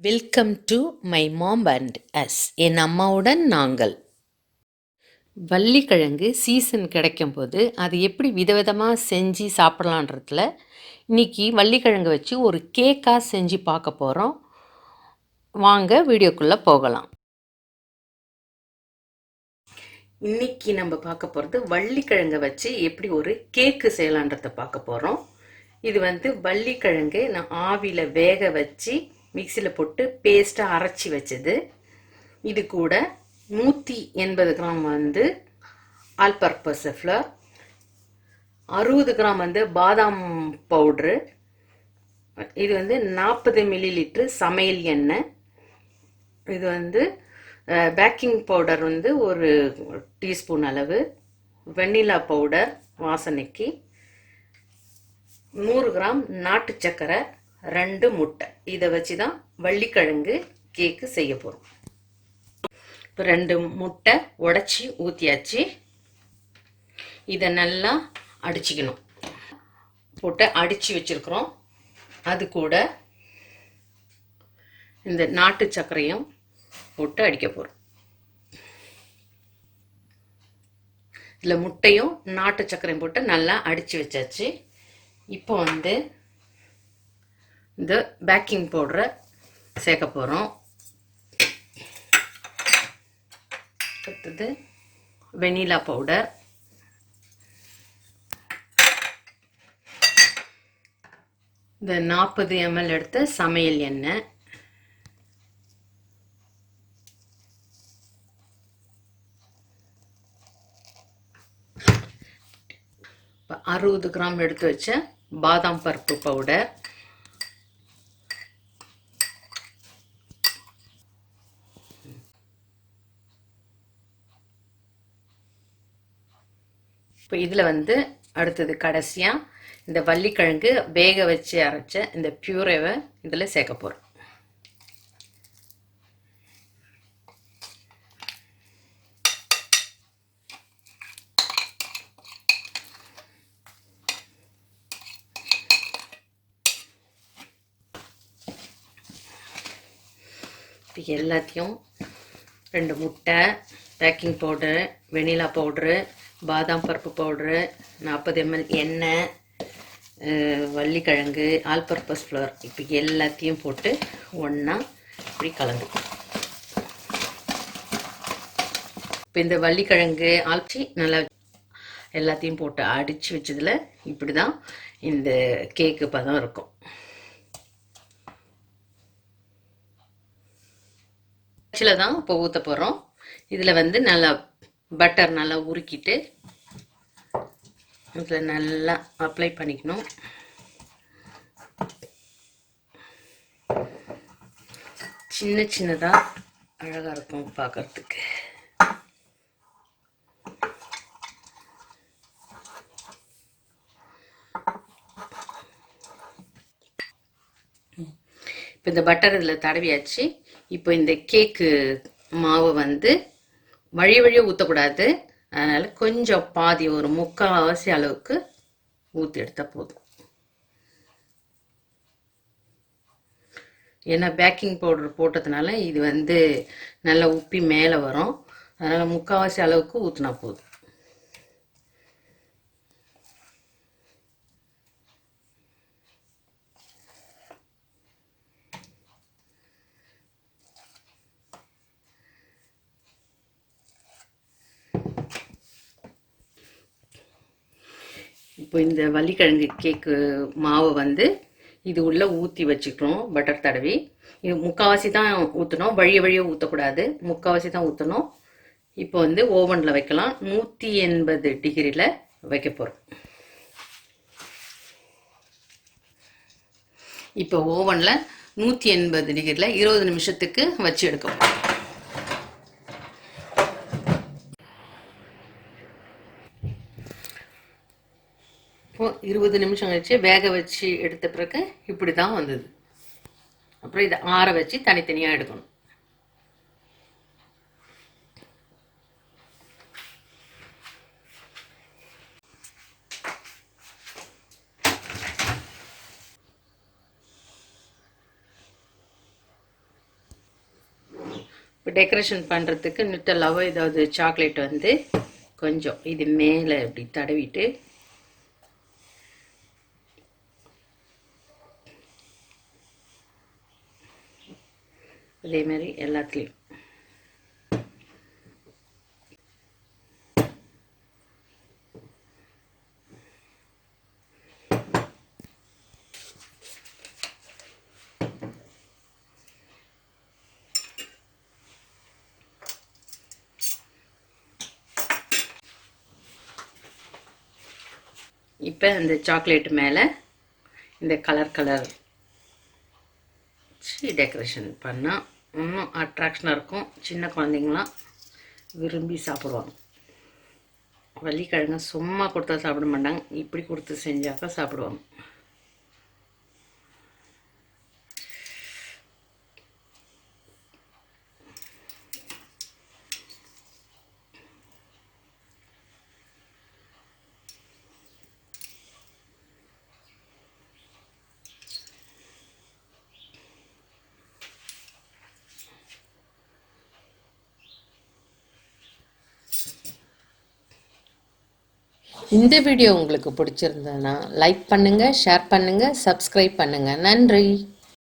Welcome to my mom and us. என் அம்மாவுடன் நாங்கள். வள்ளிக்கிழங்கு சீசன் கிடைக்கும்போது அது எப்படி விதவிதமாக செஞ்சு சாப்பிட்லான்றதுல இன்றைக்கி வள்ளிக்கிழங்கு வச்சு ஒரு கேக்காக செஞ்சு பார்க்க போகிறோம். வாங்க வீடியோக்குள்ளே போகலாம். இன்றைக்கி நம்ம பார்க்க போகிறது வள்ளிக்கிழங்கை வச்சு எப்படி ஒரு கேக்கு செய்யலான்றதை பார்க்க போகிறோம். இது வள்ளிக்கிழங்கு நான் ஆவியில் வேக வச்சு மிக்சியில் போட்டு பேஸ்ட்டாக அரைச்சி வச்சது. இது கூட 180 gram all purpose flower, 60 gram பாதாம் பவுட்ரு, இது 40 மில்லி சமையல் எண்ணெய், இது பேக்கிங் பவுடர் ஒரு டீஸ்பூன் அளவு, வெண்ணிலா பவுடர் வாசனைக்கு, 100 கிராம் நாட்டு சக்கரை, 2 முட்டை. இதை வச்சு தான் வள்ளிக்கிழங்கு கேக்கு செய்ய போகிறோம். இப்போ 2 முட்டை உடச்சி ஊற்றியாச்சு. இதை நல்லா அடிச்சுக்கணும். போட்டு அடித்து வச்சுருக்குறோம். அது கூட இந்த நாட்டு சர்க்கரையும் போட்டு அடிக்க போகிறோம். இதில் முட்டையும் நாட்டு சர்க்கரையும் போட்டு நல்லா அடித்து வச்சாச்சு. இப்போ இந்த பேக்கிங் பவுடரை சேர்க்க போகிறோம். அடுத்தது வெனிலா பவுடர், இந்த 40 ml எடுத்த சமையல் எண்ணெய், இப்போ 60 கிராம் எடுத்து வச்ச பாதாம் பருப்பு பவுடர், இப்போ இதில் அடுத்தது கடைசியாக இந்த வள்ளிக்கிழங்கு வேக வச்சு அரைச்ச இந்த பியூரேவை இதில் சேர்க்க போகிறோம். இப்போ எல்லாத்தையும் 2 முட்டை, பேக்கிங் பவுடரு, வெனிலா பவுட்ரு, பாதாம் பருப்பு பவுட்ரு, 40 ml எண்ணெய், வள்ளிக்கிழங்கு, ஆல் பர்பஸ் ஃப்ளவர், இப்போ எல்லாத்தையும் போட்டு ஒன்றா இப்படி கலந்து. இப்போ இந்த வள்ளிக்கிழங்கு ஆல்ச்சி நல்லா எல்லாத்தையும் போட்டு அடித்து வச்சதில் இப்படி தான் இந்த கேக்கு பதம் இருக்கும். அச்சில் தான் இப்போ ஊற்ற போகிறோம். இதில் நல்லா பட்டர் நல்லா உருக்கிட்டு இதில் நல்லா அப்ளை பண்ணிக்கணும். சின்ன சின்னதாக அழகாக இருக்கும் பார்க்கறதுக்கு. இப்போ இந்த பட்டர் இதில் தடவியாச்சு. இப்போ இந்த கேக்கு மாவு வழி வழியாக ஊற்றக்கூடாது. அதனால் கொஞ்சம் பாதி ஒரு 3/4 அளவுக்கு ஊற்றி எடுத்தால் போதும். ஏன்னா பேக்கிங் பவுடர் போட்டதுனால இது நல்லா உப்பி மேலே வரும். அதனால் 3/4 அளவுக்கு ஊற்றினா போதும். இப்போ இந்த வள்ளிக்கிழங்கு கேக்கு மாவை இது உள்ளே ஊற்றி வச்சுக்கிறோம் பட்டர் தடவி. இது 3/4 தான் ஊற்றணும், வழிய ஊற்றக்கூடாது, 3/4 தான் ஊற்றணும். இப்போ ஓவனில் வைக்கலாம். 180 டிகிரியில் வைக்க போகிறோம். இப்போ ஓவனில் 180 டிகிரியில் 20 நிமிஷத்துக்கு வச்சு எடுக்கணும். இப்போ 20 நிமிஷம் கழிச்சு வேக வச்சு எடுத்த பிறகு இப்படி தான் வந்தது. அப்புறம் இதை ஆற வச்சு தனித்தனியாக எடுக்கணும். இப்போ டெக்கரேஷன் பண்ணுறதுக்கு நிட்டலாவோ ஏதாவது சாக்லேட் வந்து கொஞ்சம் இது மேலே இப்படி தடவிட்டு அதே மாதிரி எல்லாத்துலேயும் இப்போ இந்த சாக்லேட் மேலே இந்த கலர் டெக்கரேஷன் பண்ணால் இன்னும் அட்ராக்ஷனாக இருக்கும். சின்ன குழந்தைங்களாம் விரும்பி சாப்பிடுவாங்க. வள்ளிக்கிழங்கு சும்மா கொடுத்தா சாப்பிட மாட்டாங்க, இப்படி கொடுத்து செஞ்சாக்கா சாப்பிடுவாங்க. இந்த வீடியோ உங்களுக்கு பிடிச்சிருந்ததுன்னா லைக் பண்ணுங்கள், ஷேர் பண்ணுங்கள், சப்ஸ்கிரைப் பண்ணுங்கள். நன்றி.